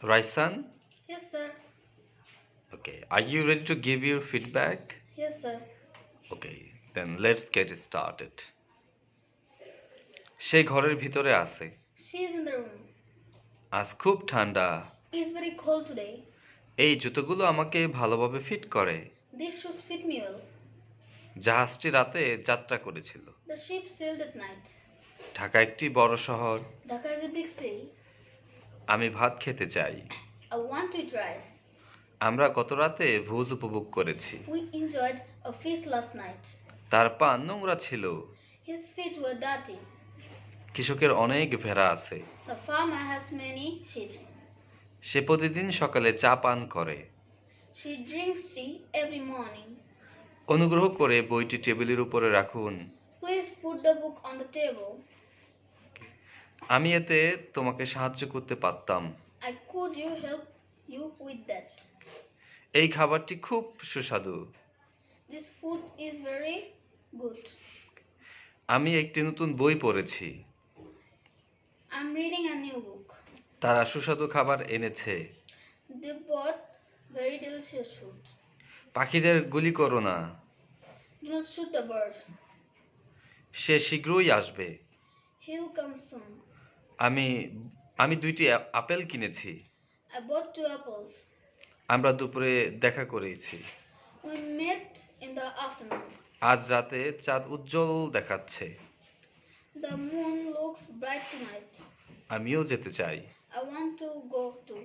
Raisan, Yes, sir. okay, are you ready to give your feedback? Yes, sir. Okay, then let's get started. সে ঘরের ভিতরে আছে। She is in the room. আজ খুব ঠান্ডা। It's very cold today. এই জুতোগুলো আমাকে ভালোভাবে ফিট করে। These shoes fit me well. জাহাজটি রাতে যাত্রা করেছিল। The ship sailed at night. Dhaka একটি বড় শহর। Dhaka is a big city. আমি ভাত খেতে চাই। I want to eat rice. আমরা গত রাতে ভোজ উপভোগ করেছি। We enjoyed a feast last night. তার পা নোংরা ছিল। His feet were dirty. কৃষকের অনেক ভেড়া আছে। The farmer has many sheep. সে প্রতিদিন সকালে চা পান করে। She drinks tea every morning. অনুগ্রহ করে বইটি টেবিলের উপরে রাখুন। Please put the book on the table. আমি এতে তোমাকে সাহায্য করতে পারতাম। Could you help you with that? এই খাবারটি খুব সুস্বাদু। This food is very good. আমি একটি নতুন বই পড়েছি। I'm reading a new book. তারা সুস্বাদু খাবার এনেছে। They bought very delicious food. পাখিদের গুলি করো না। Do not shoot the birds. সে শীঘ্রই আসবে। He will come soon. আমি দুইটি আপেল কিনেছি। I bought 2 apples. আমরা দুপুরে দেখা করেছি। We met in the afternoon. আজ রাতে চাঁদ উজ্জ্বল দেখাচ্ছে। The moon looks bright tonight. আমিও যেতে চাই। I want to go too.